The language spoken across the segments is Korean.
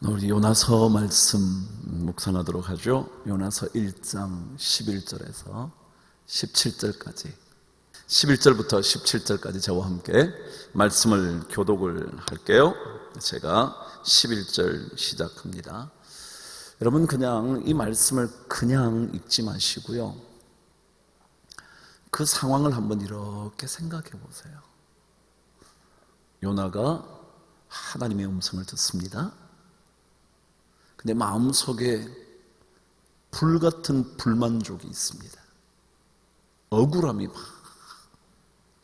우리 요나서 말씀 묵상하도록 하죠. 요나서 1장 11절에서 17절까지 11절부터 17절까지 저와 함께 말씀을 교독을 할게요. 제가 11절 시작합니다. 여러분, 그냥 이 말씀을 그냥 읽지 마시고요, 그 상황을 한번 이렇게 생각해 보세요. 요나가 하나님의 음성을 듣습니다. 근데 마음속에 불같은 불만족이 있습니다. 억울함이 막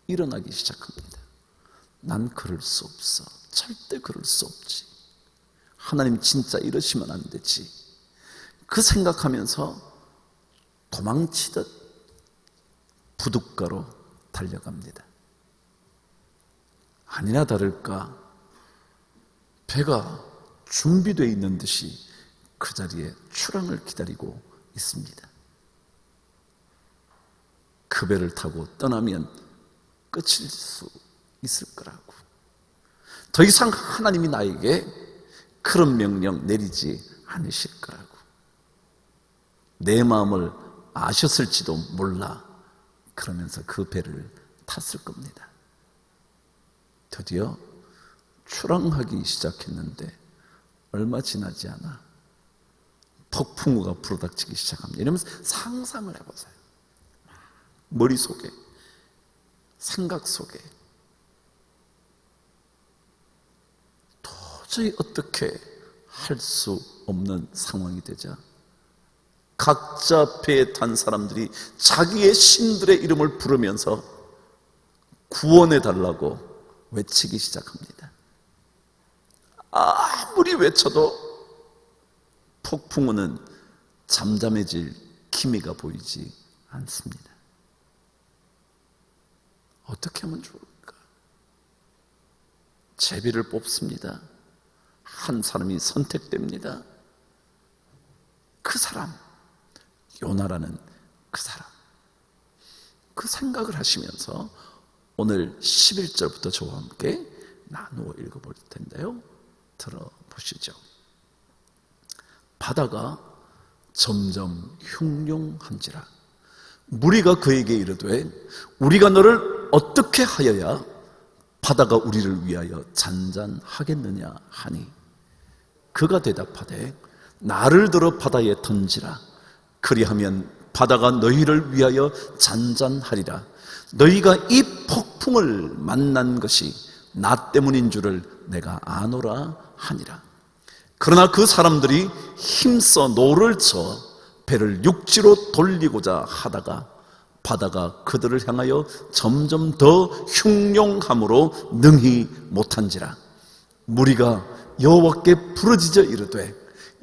일어나기 시작합니다. 난 그럴 수 없어. 절대 그럴 수 없지. 하나님 진짜 이러시면 안 되지. 그 생각하면서 도망치듯 부둣가로 달려갑니다. 아니나 다를까 배가 준비되어 있는 듯이 그 자리에 출항을 기다리고 있습니다. 그 배를 타고 떠나면 끝일 수 있을 거라고, 더 이상 하나님이 나에게 그런 명령 내리지 않으실 거라고, 내 마음을 아셨을지도 몰라, 그러면서 그 배를 탔을 겁니다. 드디어 출항하기 시작했는데 얼마 지나지 않아 폭풍우가 불어닥치기 시작합니다. 이러면서 상상을 해보세요. 머릿속에, 생각 속에 도저히 어떻게 할 수 없는 상황이 되자 각자 배에 탄 사람들이 자기의 신들의 이름을 부르면서 구원해 달라고 외치기 시작합니다. 아무리 외쳐도 폭풍우는 잠잠해질 기미가 보이지 않습니다. 어떻게 하면 좋을까? 제비를 뽑습니다. 한 사람이 선택됩니다. 그 사람, 요나라는 그 사람. 그 생각을 하시면서 오늘 11절부터 저와 함께 나누어 읽어볼 텐데요, 들어보시죠. 바다가 점점 흉룡한지라 무리가 그에게 이르되 우리가 너를 어떻게 하여야 바다가 우리를 위하여 잔잔하겠느냐 하니, 그가 대답하되 나를 들어 바다에 던지라. 그리하면 바다가 너희를 위하여 잔잔하리라. 너희가 이 폭풍을 만난 것이 나 때문인 줄을 내가 아노라 하니라. 그러나 그 사람들이 힘써 노를 쳐 배를 육지로 돌리고자 하다가 바다가 그들을 향하여 점점 더 흉룡함으로 능히 못한지라. 무리가 여호와께 부르짖어 이르되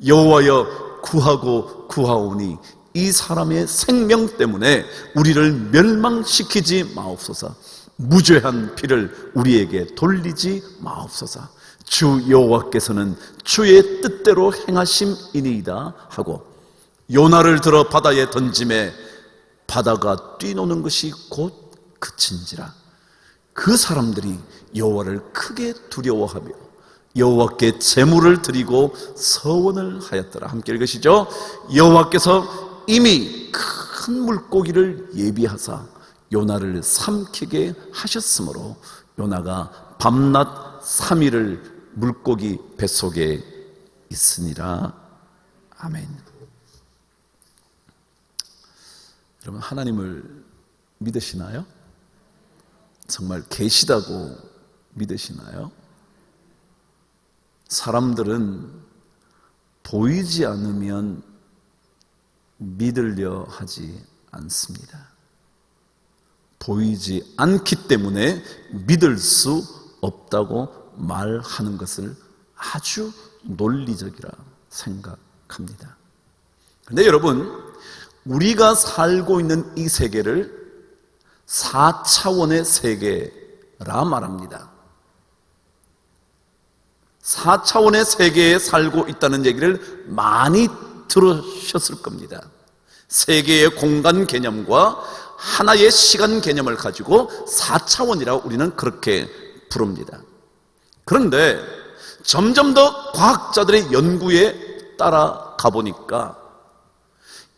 여호와여 구하고 구하오니 이 사람의 생명 때문에 우리를 멸망시키지 마옵소서. 무죄한 피를 우리에게 돌리지 마옵소서. 주 여호와께서는 주의 뜻대로 행하심이니이다 하고 요나를 들어 바다에 던짐에 바다가 뛰노는 것이 곧 그친지라. 그 사람들이 여호와를 크게 두려워하며 여호와께 제물을 드리고 서원을 하였더라. 함께 읽으시죠. 여호와께서 이미 큰 물고기를 예비하사 요나를 삼키게 하셨으므로 요나가 밤낮 3일을 물고기 뱃속에 있으니라. 아멘. 여러분, 하나님을 믿으시나요? 정말 계시다고 믿으시나요? 사람들은 보이지 않으면 믿으려 하지 않습니다. 보이지 않기 때문에 믿을 수 없다고 말하는 것을 아주 논리적이라 생각합니다. 그런데 여러분, 우리가 살고 있는 이 세계를 4차원의 세계라 말합니다. 4차원의 세계에 살고 있다는 얘기를 많이 들으셨을 겁니다. 세계의 공간 개념과 하나의 시간 개념을 가지고 4차원이라고 우리는 그렇게 부릅니다. 그런데 점점 더 과학자들의 연구에 따라가 보니까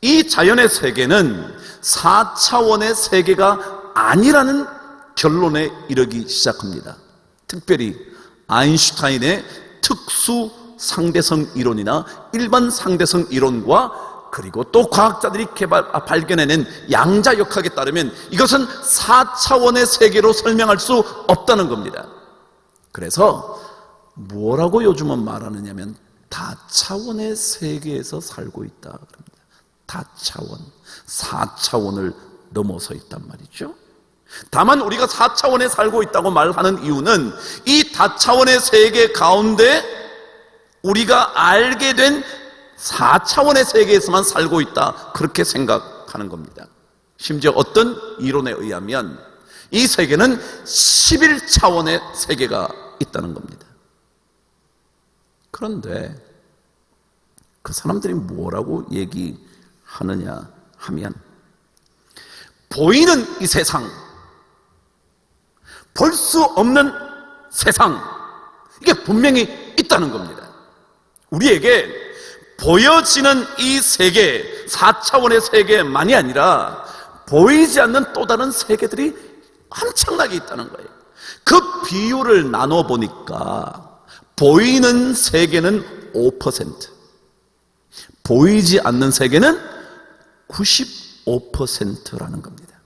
이 자연의 세계는 4차원의 세계가 아니라는 결론에 이르기 시작합니다. 특별히 아인슈타인의 특수 상대성 이론이나 일반 상대성 이론과 그리고 또 과학자들이 발견해낸 양자역학에 따르면 이것은 4차원의 세계로 설명할 수 없다는 겁니다. 그래서 뭐라고 요즘은 말하느냐면 다차원의 세계에서 살고 있다 그럽니다. 다차원, 4차원을 넘어서 있단 말이죠. 다만 우리가 4차원에 살고 있다고 말하는 이유는 이 다차원의 세계 가운데 우리가 알게 된 4차원의 세계에서만 살고 있다, 그렇게 생각하는 겁니다. 심지어 어떤 이론에 의하면 이 세계는 11차원의 세계가 있다는 겁니다. 그런데 그 사람들이 뭐라고 얘기하느냐 하면 보이는 이 세상, 볼 수 없는 세상, 이게 분명히 있다는 겁니다. 우리에게 보여지는 이 세계, 4차원의 세계만이 아니라 보이지 않는 또 다른 세계들이 엄청나게 있다는 거예요. 그 비율을 나눠보니까 보이는 세계는 5%, 보이지 않는 세계는 95%라는 겁니다.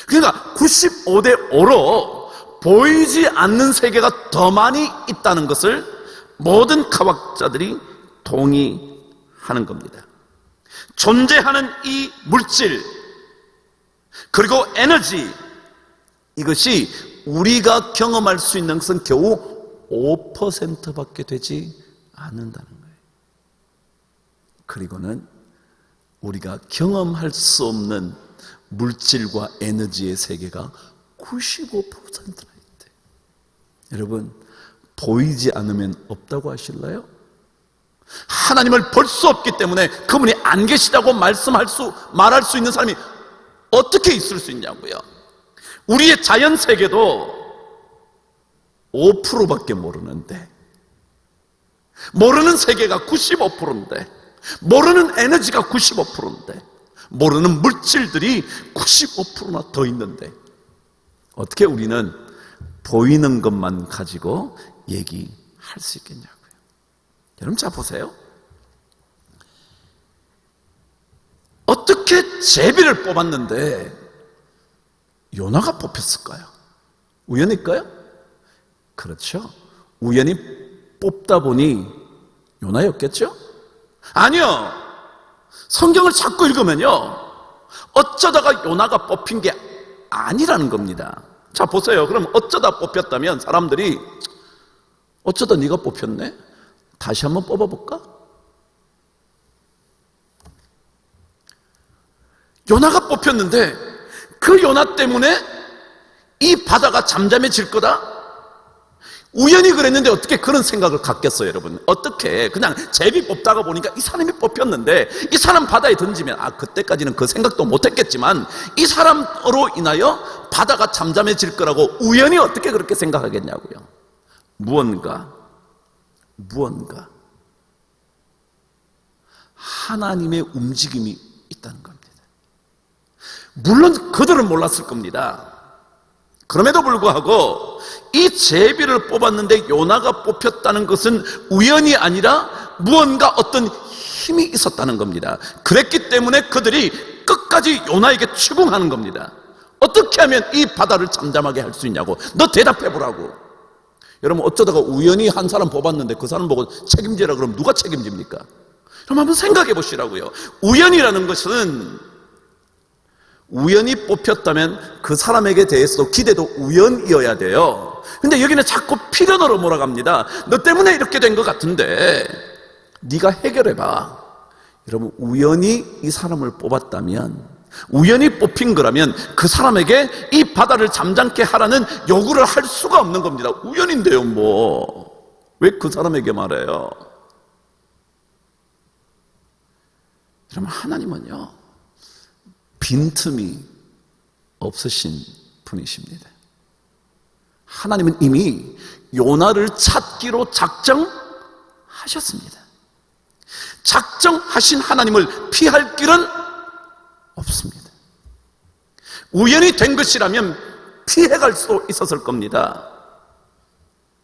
그러니까 95대 5로 보이지 않는 세계가 더 많이 있다는 것을 모든 과학자들이 동의하는 겁니다. 존재하는 이 물질 그리고 에너지, 이것이 우리가 경험할 수 있는 것은 겨우 5%밖에 되지 않는다는 거예요. 그리고는 우리가 경험할 수 없는 물질과 에너지의 세계가 95%나 있대. 여러분, 보이지 않으면 없다고 하실래요? 하나님을 볼 수 없기 때문에 그분이 안 계시다고 말할 수 있는 사람이 어떻게 있을 수 있냐고요. 우리의 자연 세계도 5%밖에 모르는데, 모르는 세계가 95%인데, 모르는 에너지가 95%인데, 모르는 물질들이 95%나 더 있는데, 어떻게 우리는 보이는 것만 가지고 얘기할 수 있겠냐고요. 여러분, 자 보세요. 어떻게 제비를 뽑았는데 요나가 뽑혔을까요? 우연일까요? 그렇죠. 우연히 뽑다 보니 요나였겠죠? 아니요. 성경을 자꾸 읽으면요, 어쩌다가 요나가 뽑힌 게 아니라는 겁니다. 자 보세요. 그럼 어쩌다 뽑혔다면 사람들이 어쩌다 네가 뽑혔네? 다시 한번 뽑아볼까? 요나가 뽑혔는데 그 요나 때문에 이 바다가 잠잠해질 거다? 우연히 그랬는데 어떻게 그런 생각을 갖겠어요, 여러분? 어떻게 그냥 제비 뽑다가 보니까 이 사람이 뽑혔는데 이 사람 바다에 던지면, 그때까지는 그 생각도 못했겠지만 이 사람으로 인하여 바다가 잠잠해질 거라고 우연히 어떻게 그렇게 생각하겠냐고요. 무언가 하나님의 움직임이 있다는 겁니다. 물론 그들은 몰랐을 겁니다. 그럼에도 불구하고 이 제비를 뽑았는데 요나가 뽑혔다는 것은 우연이 아니라 무언가 어떤 힘이 있었다는 겁니다. 그랬기 때문에 그들이 끝까지 요나에게 추궁하는 겁니다. 어떻게 하면 이 바다를 잠잠하게 할 수 있냐고. 너 대답해보라고. 여러분, 어쩌다가 우연히 한 사람 뽑았는데 그 사람 보고 책임지라 그러면 누가 책임집니까? 그럼 한번 생각해 보시라고요. 우연이라는 것은, 우연히 뽑혔다면 그 사람에게 대해서도 기대도 우연이어야 돼요. 근데 여기는 자꾸 필연으로 몰아갑니다. 너 때문에 이렇게 된 것 같은데 네가 해결해봐. 여러분, 우연히 이 사람을 뽑았다면, 우연히 뽑힌 거라면 그 사람에게 이 바다를 잠잠게 하라는 요구를 할 수가 없는 겁니다. 우연인데요, 뭐. 왜 그 사람에게 말해요? 여러분, 하나님은요, 빈틈이 없으신 분이십니다. 하나님은 이미 요나를 찾기로 작정하셨습니다. 작정하신 하나님을 피할 길은 없습니다. 우연히 된 것이라면 피해갈 수도 있었을 겁니다.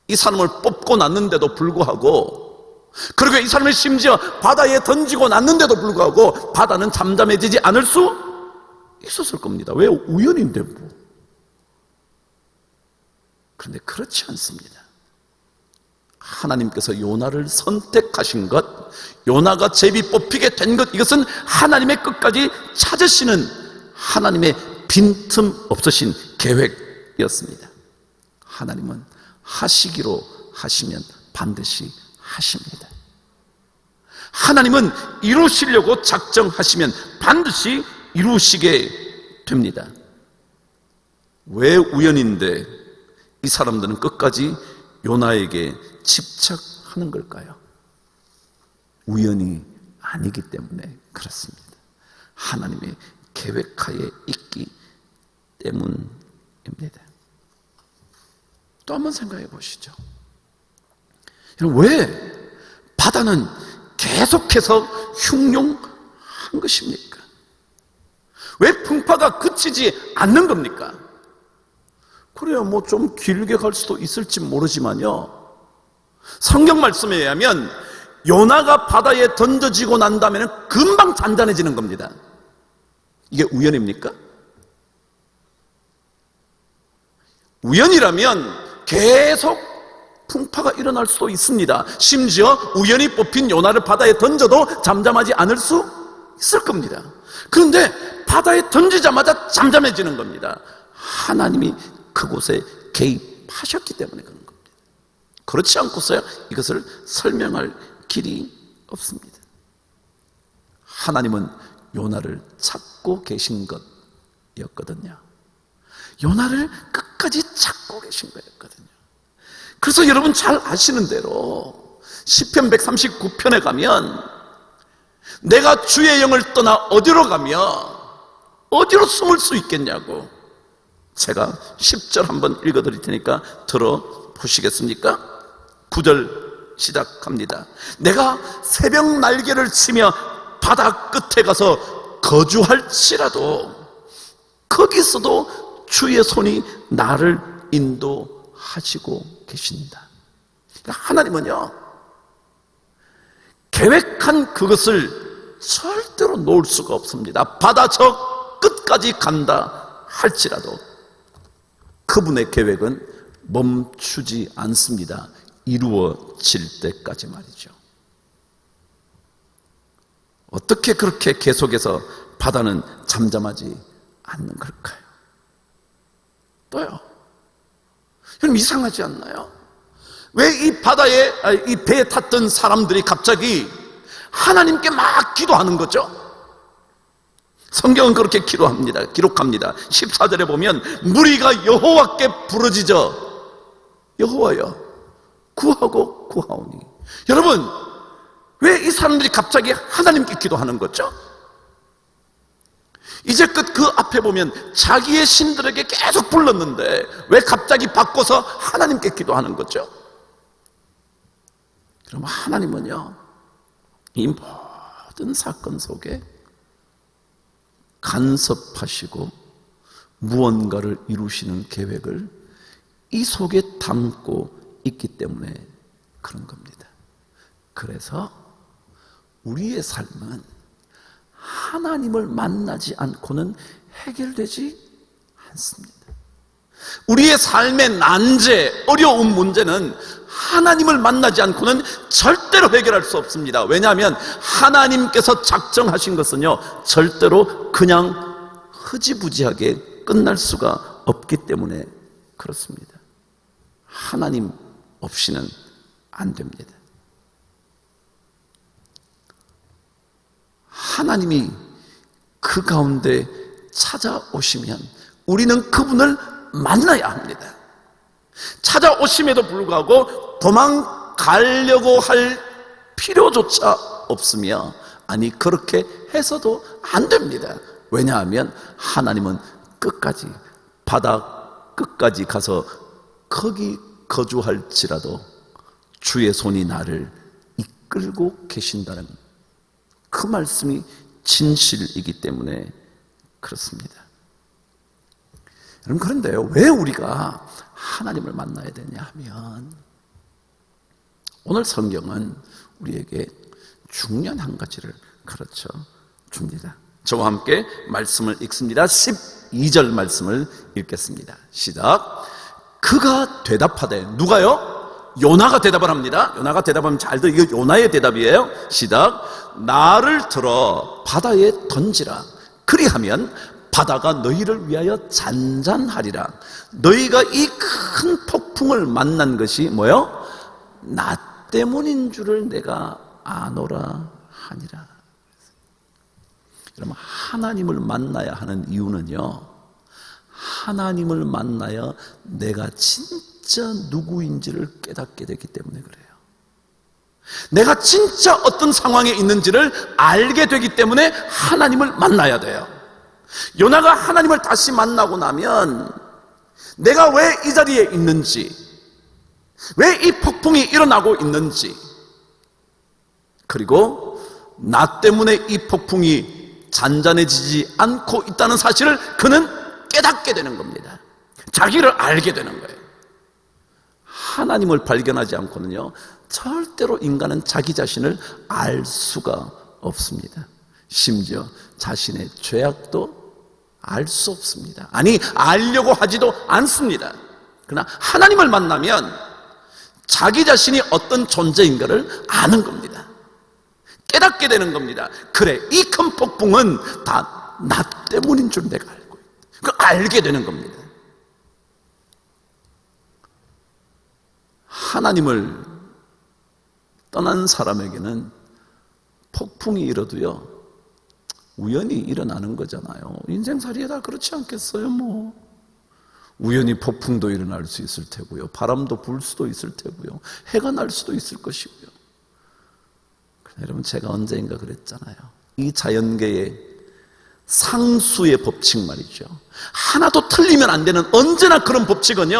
이 사람을 뽑고 났는데도 불구하고, 그리고 이 사람을 심지어 바다에 던지고 났는데도 불구하고 바다는 잠잠해지지 않을 수 있었을 겁니다. 왜? 우연인데 뭐. 그런데 그렇지 않습니다. 하나님께서 요나를 선택하신 것, 요나가 제비 뽑히게 된 것, 이것은 하나님의 끝까지 찾으시는 하나님의 빈틈 없으신 계획이었습니다. 하나님은 하시기로 하시면 반드시 하십니다. 하나님은 이루시려고 작정하시면 반드시 이루시게 됩니다. 왜 우연인데 이 사람들은 끝까지 요나에게 집착하는 걸까요? 우연이 아니기 때문에 그렇습니다. 하나님의 계획하에 있기 때문입니다. 또 한번 생각해 보시죠. 여러분, 왜 바다는 계속해서 흉흉한 것입니까? 왜 풍파가 그치지 않는 겁니까? 그래요, 뭐 좀 길게 갈 수도 있을지 모르지만요, 성경 말씀에 의하면 요나가 바다에 던져지고 난 다음에는 금방 잔잔해지는 겁니다. 이게 우연입니까? 우연이라면 계속 풍파가 일어날 수도 있습니다. 심지어 우연히 뽑힌 요나를 바다에 던져도 잠잠하지 않을 수 있을 겁니다. 그런데 바다에 던지자마자 잠잠해지는 겁니다. 하나님이 그곳에 개입하셨기 때문에 그런 겁니다. 그렇지 않고서야 이것을 설명할 길이 없습니다. 하나님은 요나를 찾고 계신 것이었거든요. 요나를 끝까지 찾고 계신 거였거든요. 그래서 여러분 잘 아시는 대로 시편 139편에 가면 내가 주의 영을 떠나 어디로 가며 어디로 숨을 수 있겠냐고, 제가 10절 한번 읽어드릴 테니까 들어보시겠습니까? 9절 시작합니다. 내가 새벽 날개를 치며 바다 끝에 가서 거주할지라도 거기서도 주의 손이 나를 인도하시고 계신다. 그러니까 하나님은요, 계획한 그것을 절대로 놓을 수가 없습니다. 바다 저 끝까지 간다 할지라도 그분의 계획은 멈추지 않습니다. 이루어질 때까지 말이죠. 어떻게 그렇게 계속해서 바다는 잠잠하지 않는 걸까요? 또요, 여러분 이상하지 않나요? 왜 이 바다에, 이 배에 탔던 사람들이 갑자기 하나님께 막 기도하는 거죠? 성경은 그렇게 기록합니다. 14절에 보면 무리가 여호와께 부르짖어 여호와여 구하고 구하오니. 여러분, 왜 이 사람들이 갑자기 하나님께 기도하는 거죠? 이제껏 그 앞에 보면 자기의 신들에게 계속 불렀는데 왜 갑자기 바꿔서 하나님께 기도하는 거죠? 그럼 하나님은요, 이 모든 사건 속에 간섭하시고 무언가를 이루시는 계획을 이 속에 담고 있기 때문에 그런 겁니다. 그래서 우리의 삶은 하나님을 만나지 않고는 해결되지 않습니다. 우리의 삶의 난제, 어려운 문제는 하나님을 만나지 않고는 절대로 해결할 수 없습니다. 왜냐하면 하나님께서 작정하신 것은요, 절대로 그냥 흐지부지하게 끝날 수가 없기 때문에 그렇습니다. 하나님 없이는 안 됩니다. 하나님이 그 가운데 찾아오시면 우리는 그분을 만나야 합니다. 찾아오심에도 불구하고 도망갈 가려고 할 필요조차 없으며, 아니 그렇게 해서도 안 됩니다. 왜냐하면 하나님은 끝까지, 바다 끝까지 가서 거기 거주할지라도 주의 손이 나를 이끌고 계신다는 그 말씀이 진실이기 때문에 그렇습니다. 여러분, 그런데요, 왜 우리가 하나님을 만나야 되냐 하면, 오늘 성경은 우리에게 중요한 한 가지를 가르쳐 줍니다. 저와 함께 말씀을 읽습니다. 12절 말씀을 읽겠습니다. 시작. 그가 대답하되, 누가요? 요나가 대답을 합니다. 요나가 대답하면 잘 들어. 이거 요나의 대답이에요. 시작. 나를 들어 바다에 던지라. 그리하면 바다가 너희를 위하여 잔잔하리라. 너희가 이 큰 폭풍을 만난 것이 뭐요? 나 때문인 줄을 내가 아노라 하니라. 여러분, 하나님을 만나야 하는 이유는요, 하나님을 만나야 내가 진짜 누구인지를 깨닫게 되기 때문에 그래요. 내가 진짜 어떤 상황에 있는지를 알게 되기 때문에 하나님을 만나야 돼요. 요나가 하나님을 다시 만나고 나면 내가 왜 이 자리에 있는지, 왜 이 폭풍이 일어나고 있는지, 그리고 나 때문에 이 폭풍이 잔잔해지지 않고 있다는 사실을 그는 깨닫게 되는 겁니다. 자기를 알게 되는 거예요. 하나님을 발견하지 않고는요, 절대로 인간은 자기 자신을 알 수가 없습니다. 심지어 자신의 죄악도 알 수 없습니다. 아니, 알려고 하지도 않습니다. 그러나 하나님을 만나면 자기 자신이 어떤 존재인가를 아는 겁니다. 깨닫게 되는 겁니다. 그래, 이 큰 폭풍은 다 나 때문인 줄 내가 알고 있다. 그 알게 되는 겁니다. 하나님을 떠난 사람에게는 폭풍이 일어도요, 우연히 일어나는 거잖아요. 인생살이에 다 그렇지 않겠어요? 뭐 우연히 폭풍도 일어날 수 있을 테고요, 바람도 불 수도 있을 테고요, 해가 날 수도 있을 것이고요. 여러분, 제가 언젠가 그랬잖아요. 이 자연계의 상수의 법칙 말이죠, 하나도 틀리면 안 되는, 언제나 그런 법칙은요,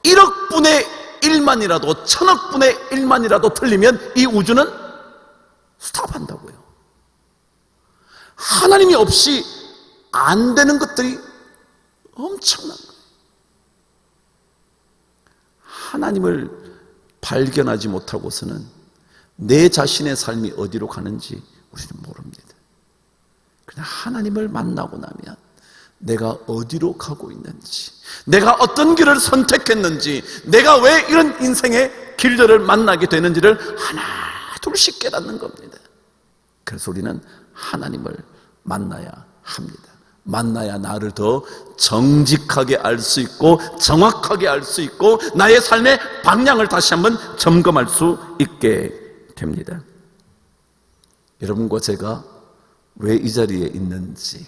1억 분의 1만이라도 1000억 분의 1만이라도 틀리면 이 우주는 스탑한다고요. 하나님이 없이 안 되는 것들이 엄청난 거예요. 하나님을 발견하지 못하고서는 내 자신의 삶이 어디로 가는지 우리는 모릅니다. 그냥 하나님을 만나고 나면 내가 어디로 가고 있는지, 내가 어떤 길을 선택했는지, 내가 왜 이런 인생의 길들을 만나게 되는지를 하나 둘씩 깨닫는 겁니다. 그래서 우리는 하나님을 만나야 합니다. 만나야 나를 더 정직하게 알 수 있고, 정확하게 알 수 있고, 나의 삶의 방향을 다시 한번 점검할 수 있게 됩니다. 여러분과 제가 왜 이 자리에 있는지,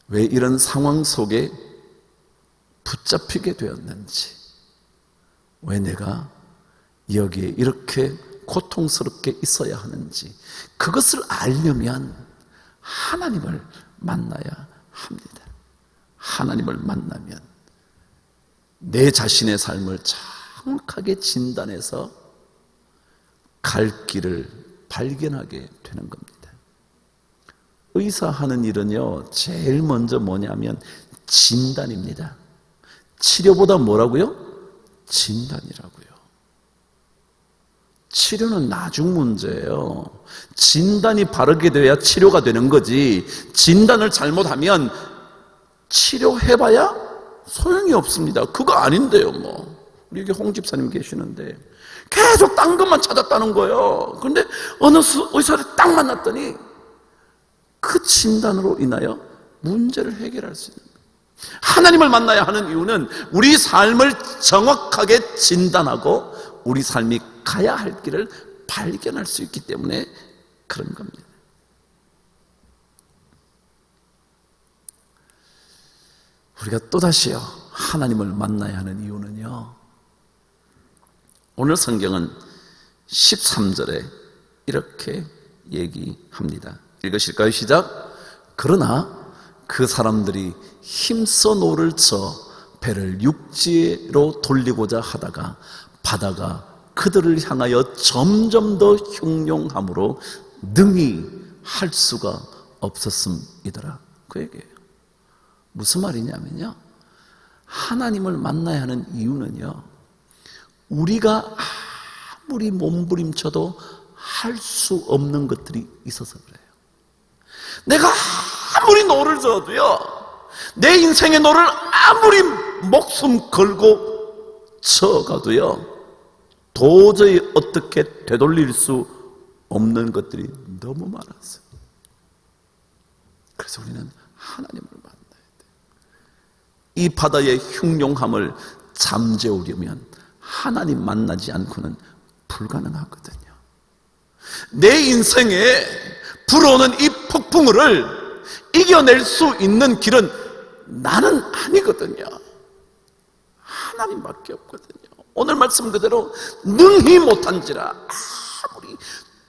왜 이런 상황 속에 붙잡히게 되었는지, 왜 내가 여기에 이렇게 고통스럽게 있어야 하는지, 그것을 알려면 하나님을 만나야 합니다. 하나님을 만나면 내 자신의 삶을 정확하게 진단해서 갈 길을 발견하게 되는 겁니다. 의사 하는 일은요, 제일 먼저 뭐냐면 진단입니다. 치료보다 뭐라고요? 진단이라고요. 치료는 나중 문제예요. 진단이 바르게 돼야 치료가 되는 거지, 진단을 잘못하면 치료해봐야 소용이 없습니다. 그거 아닌데요. 뭐 우리 여기 홍 집사님 계시는데 계속 딴 것만 찾았다는 거예요. 그런데 어느 의사를 딱 만났더니 그 진단으로 인하여 문제를 해결할 수 있는 거예요. 하나님을 만나야 하는 이유는 우리 삶을 정확하게 진단하고 우리 삶이 가야 할 길을 발견할 수 있기 때문에 그런 겁니다. 우리가 또다시요, 하나님을 만나야 하는 이유는요, 오늘 성경은 13절에 이렇게 얘기합니다. 읽으실까요? 시작. 그러나 그 사람들이 힘써 노를 쳐 배를 육지로 돌리고자 하다가 바다가 그들을 향하여 점점 더 흉용함으로 능히 할 수가 없었음이더라. 그 얘기예요. 무슨 말이냐면요, 하나님을 만나야 하는 이유는요, 우리가 아무리 몸부림쳐도 할 수 없는 것들이 있어서 그래요. 내가 아무리 노를 저어도요, 내 인생의 노를 아무리 목숨 걸고 쳐가도요, 도저히 어떻게 되돌릴 수 없는 것들이 너무 많았어요. 그래서 우리는 하나님을 만나야 돼요. 이 바다의 흉용함을 잠재우려면 하나님 만나지 않고는 불가능하거든요. 내 인생에 불어오는 이 폭풍우를 이겨낼 수 있는 길은 나는 아니거든요. 하나님밖에 없거든요. 오늘 말씀 그대로 능히 못한지라, 아무리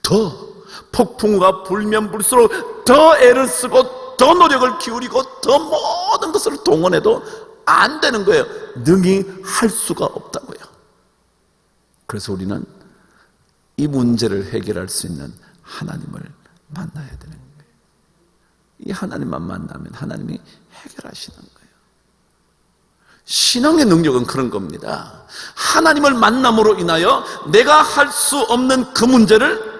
더 폭풍우가 불면 불수록 더 애를 쓰고 더 노력을 기울이고 더 모든 것을 동원해도 안 되는 거예요. 능히 할 수가 없다고요. 그래서 우리는 이 문제를 해결할 수 있는 하나님을 만나야 되는 거예요. 이 하나님만 만나면 하나님이 해결하시는 거예요. 신앙의 능력은 그런 겁니다. 하나님을 만남으로 인하여 내가 할 수 없는 그 문제를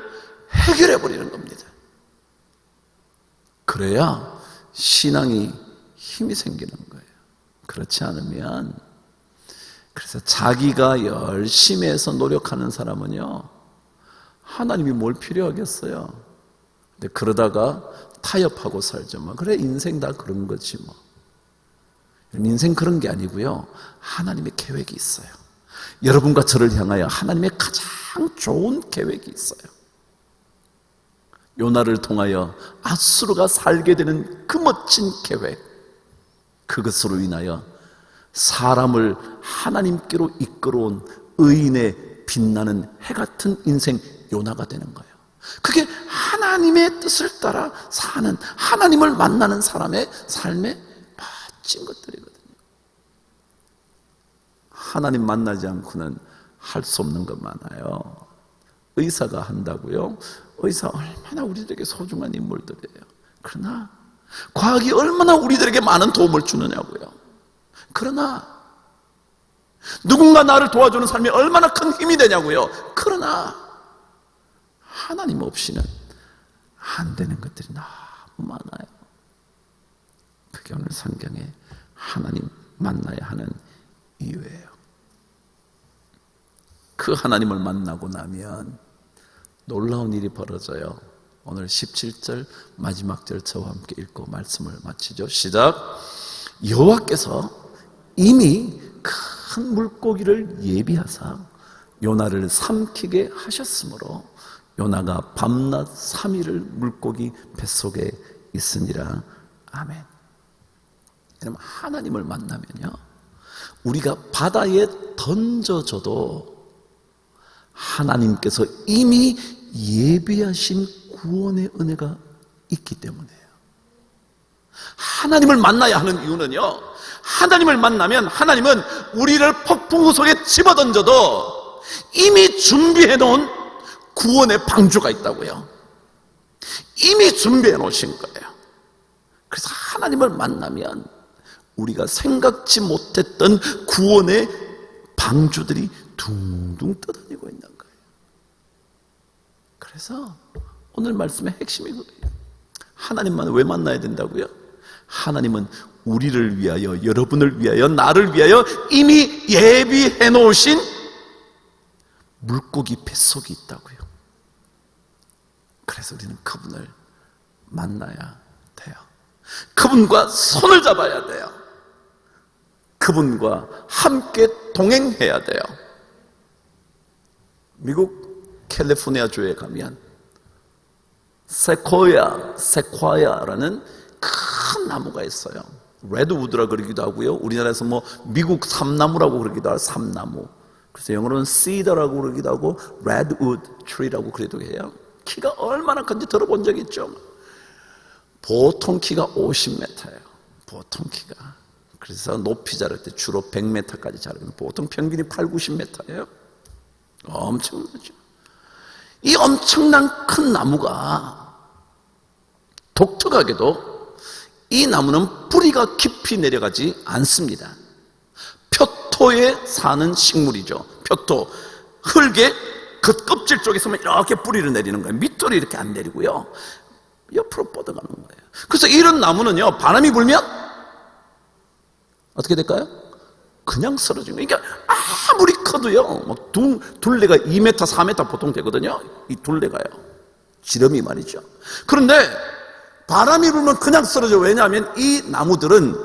해결해 버리는 겁니다. 그래야 신앙이 힘이 생기는 거예요. 그렇지 않으면, 그래서 자기가 열심히 해서 노력하는 사람은요, 하나님이 뭘 필요하겠어요. 근데 그러다가 타협하고 살죠. 뭐 그래, 인생 다 그런 거지 뭐. 인생 그런 게 아니고요, 하나님의 계획이 있어요. 여러분과 저를 향하여 하나님의 가장 좋은 계획이 있어요. 요나를 통하여 아수르가 살게 되는 그 멋진 계획, 그것으로 인하여 사람을 하나님께로 이끌어온 의인의 빛나는 해 같은 인생 요나가 되는 거예요. 그게 하나님의 뜻을 따라 사는, 하나님을 만나는 사람의 삶의 멋진 것들이거든요. 하나님 만나지 않고는 할 수 없는 것 많아요. 의사가 한다고요? 의사 얼마나 우리들에게 소중한 인물들이에요. 그러나 과학이 얼마나 우리들에게 많은 도움을 주느냐고요. 그러나 누군가 나를 도와주는 삶이 얼마나 큰 힘이 되냐고요. 그러나 하나님 없이는 안 되는 것들이 너무 많아요. 그게 오늘 성경에 하나님 만나야 하는 이유예요. 그 하나님을 만나고 나면 놀라운 일이 벌어져요. 오늘 17절 마지막 절 저와 함께 읽고 말씀을 마치죠. 시작. 여호와께서 이미 큰 물고기를 예비하사 요나를 삼키게 하셨으므로 요나가 밤낮 3일을 물고기 뱃속에 있으니라. 아멘. 여러분, 하나님을 만나면요, 우리가 바다에 던져져도 하나님께서 이미 예비하신 구원의 은혜가 있기 때문이에요. 하나님을 만나야 하는 이유는요, 하나님을 만나면 하나님은 우리를 폭풍우 속에 집어던져도 이미 준비해 놓은 구원의 방주가 있다고요. 이미 준비해 놓으신 거예요. 그래서 하나님을 만나면 우리가 생각지 못했던 구원의 방주들이 둥둥 떠다니고 있는 거예요. 그래서 오늘 말씀의 핵심이 그거예요. 하나님만 왜 만나야 된다고요? 하나님은 우리를 위하여, 여러분을 위하여, 나를 위하여 이미 예비해 놓으신 물고기 뱃속이 있다고요. 그래서 우리는 그분을 만나야 돼요. 그분과 손을 잡아야 돼요. 그분과 함께 동행해야 돼요. 미국 캘리포니아주에 가면 세코야라는 큰 나무가 있어요. 레드우드라 그러기도 하고요, 우리나라에서 뭐 미국 삼나무라고 그러기도 하고, 삼나무. 그래서 영어로는 cedar라고 그러기도 하고 redwood tree라고 그래도 해요. 키가 얼마나 큰지 들어본 적 있죠? 보통 키가 50m예요. 보통 키가. 그래서 높이 자랄 때 주로 100m까지 자라거든요. 보통 평균이 8, 90m예요. 엄청나죠. 이 엄청난 큰 나무가 독특하게도 이 나무는 뿌리가 깊이 내려가지 않습니다. 표토에 사는 식물이죠. 표토. 흙의 겉껍질 쪽에서만 이렇게 뿌리를 내리는 거예요. 밑으로 이렇게 안 내리고요. 옆으로 뻗어가는 거예요. 그래서 이런 나무는요, 바람이 불면 어떻게 될까요? 그냥 쓰러지는 거예요. 그러니까 아무리 커도요, 막 둘레가 2m, 4m 보통 되거든요. 이 둘레가요. 지름이 말이죠. 그런데 바람이 불면 그냥 쓰러져요. 왜냐하면 이 나무들은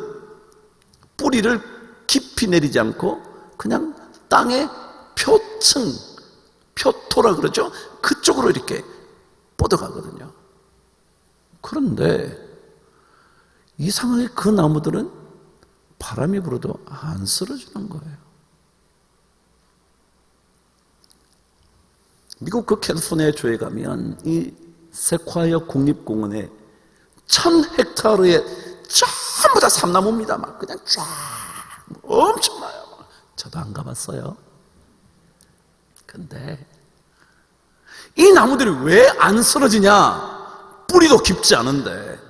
뿌리를 깊이 내리지 않고 그냥 땅의 표층, 표토라 그러죠. 그쪽으로 이렇게 뻗어가거든요. 그런데 이상하게 그 나무들은 바람이 불어도 안 쓰러지는 거예요. 미국 그 캘리포니아 주에 가면 이 세콰이어 국립공원에 1000헥타르의 전부 다 삼나무입니다. 막 그냥 쫙 엄청나요. 저도 안 가봤어요. 근데 이 나무들이 왜 안 쓰러지냐? 뿌리도 깊지 않은데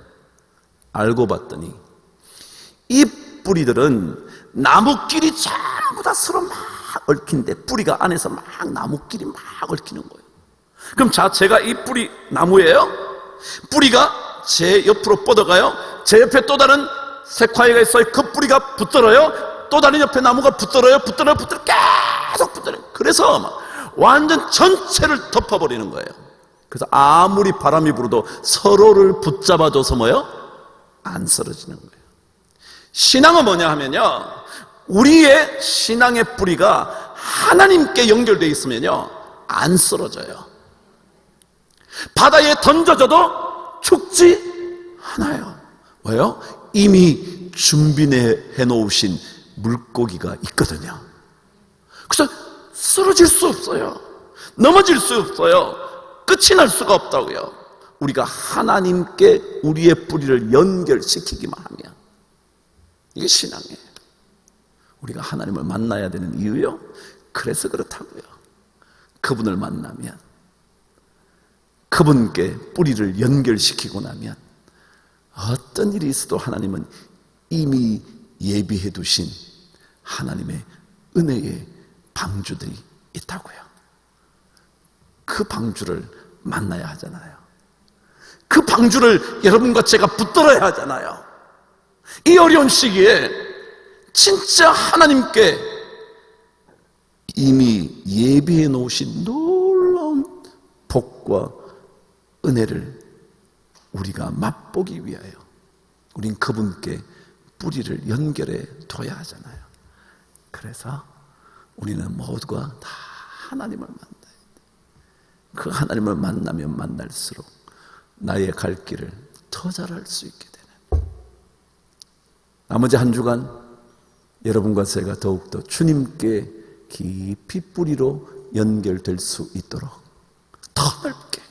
알고 봤더니 이 뿌리들은 나무끼리 전부 다 서로 막 얽힌데 뿌리가 안에서 막 나무끼리 막 얽히는 거예요. 그럼 자, 제가 이 뿌리 나무예요. 뿌리가 제 옆으로 뻗어가요. 제 옆에 또 다른 세콰이어가 있어요. 그 뿌리가 붙들어요. 또 다른 옆에 나무가 붙들어요. 계속 붙들어요. 그래서 막 완전 전체를 덮어버리는 거예요. 그래서 아무리 바람이 불어도 서로를 붙잡아줘서 뭐요? 안 쓰러지는 거예요. 신앙은 뭐냐 하면요, 우리의 신앙의 뿌리가 하나님께 연결되어 있으면요, 안 쓰러져요. 바다에 던져져도 죽지 않아요. 왜요? 이미 준비해 놓으신 물고기가 있거든요. 그래서 쓰러질 수 없어요. 넘어질 수 없어요. 끝이 날 수가 없다고요. 우리가 하나님께 우리의 뿌리를 연결시키기만 하면. 이게 신앙이에요. 우리가 하나님을 만나야 되는 이유요? 그래서 그렇다고요. 그분을 만나면, 그분께 뿌리를 연결시키고 나면 어떤 일이 있어도 하나님은 이미 예비해 두신 하나님의 은혜의 방주들이 있다고요. 그 방주를 만나야 하잖아요. 그 방주를 여러분과 제가 붙들어야 하잖아요. 이 어려운 시기에 진짜 하나님께 이미 예비해 놓으신 놀라운 복과 은혜를 우리가 맛보기 위하여 우린 그분께 뿌리를 연결해 둬야 하잖아요. 그래서 우리는 모두가 다 하나님을 만나야 돼. 그 하나님을 만나면 만날수록 나의 갈 길을 더 잘할 수 있게 되는, 나머지 한 주간 여러분과 제가 더욱더 주님께 깊이 뿌리로 연결될 수 있도록 더 넓게,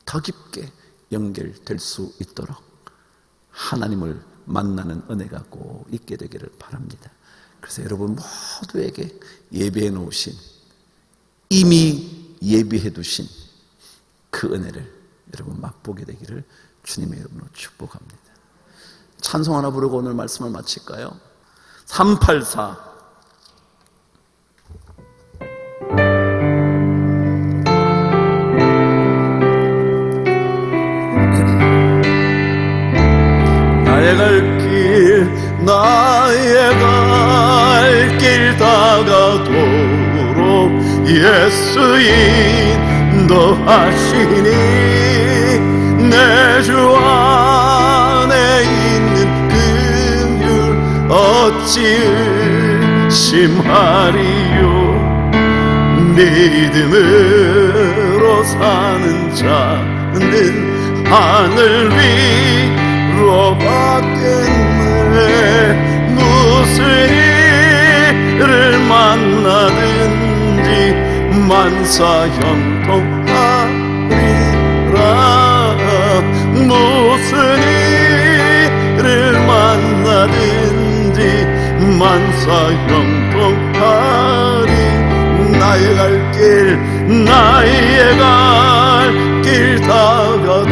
더 깊게 연결될 수 있도록 하나님을 만나는 은혜가 꼭 있게 되기를 바랍니다. 그래서 여러분 모두에게 예비해 놓으신, 이미 예비해 두신 그 은혜를 여러분 맛보게 되기를 주님의 이름으로 축복합니다. 찬송 하나 부르고 오늘 말씀을 마칠까요? 384 나의 갈 길, 나의 갈 길 다가도록 예수 인도하시니 내 주 안에 있는 긍휼 어찌 의심하리요. 믿음으로 사는 자는 하늘 위로 받겠네. 무슨 일을 만나든 만사 형통하리라. 무슨 일을 만나든지 만사 형통하리. 나의 갈 길 다가도록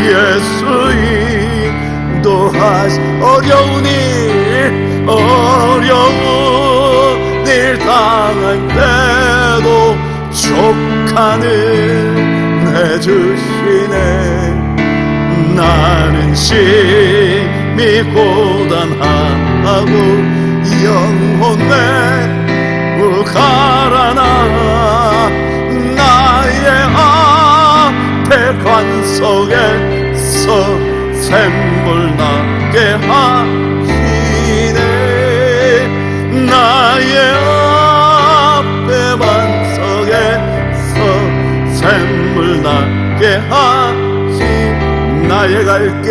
예수 인도하시. 어려운 일 당할 때도 족한 은혜 주시네. 나는 심히 고단하고 영혼 가라나. 나의 앞에 관석에서 샘물 나게 하시네. 나의 앞에 관석에서 샘물 나게 하시. 나의 갈 길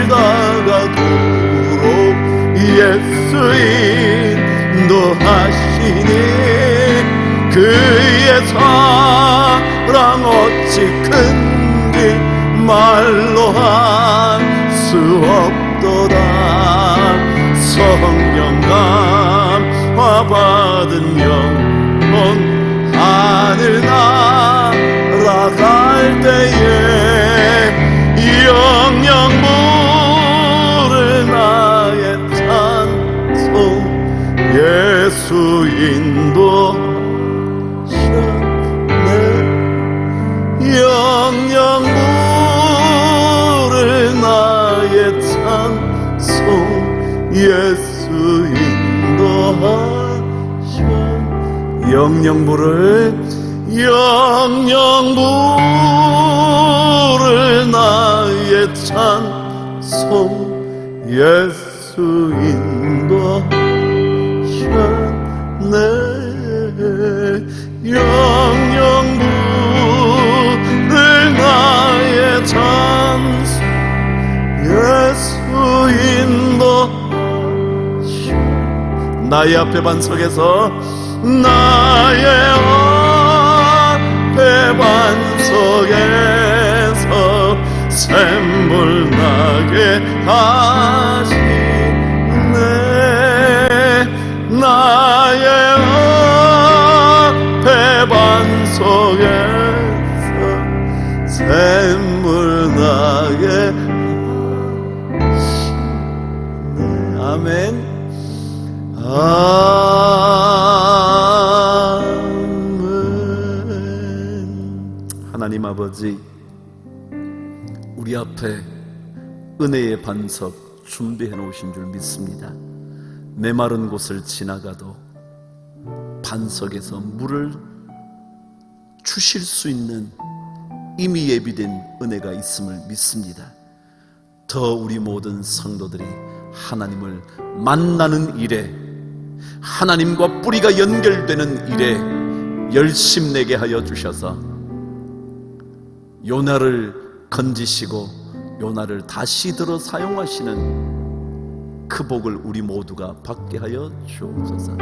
다가도록 예수 인도하시니. 그의 사랑 어찌 큰지 말로 할 수 없도다. 성령 감화 받은 영혼 하늘 날아갈 때에 영영 부를 나의 찬송 예수 인도하셨네. 영영 부를 나의 찬송 예수 인도하셨네. 영영 부를 나의 찬송 예수 인도하셨네. 영영 부를 나의 찬송 예수 인도하셨네. 나의 앞에 반석에서 나의 앞에 반석에서 샘물 나게 하시네. 나의 앞에 반석에서 샘물 나게 하시네. 아멘. 하나님 아버지, 우리 앞에 은혜의 반석 준비해 놓으신 줄 믿습니다. 메마른 곳을 지나가도 반석에서 물을 주실 수 있는 이미 예비된 은혜가 있음을 믿습니다. 더 우리 모든 성도들이 하나님을 만나는 일에, 하나님과 뿌리가 연결되는 일에 열심내게 하여 주셔서 요나를 건지시고 요나를 다시 들어 사용하시는 그 복을 우리 모두가 받게 하여 주옵소서.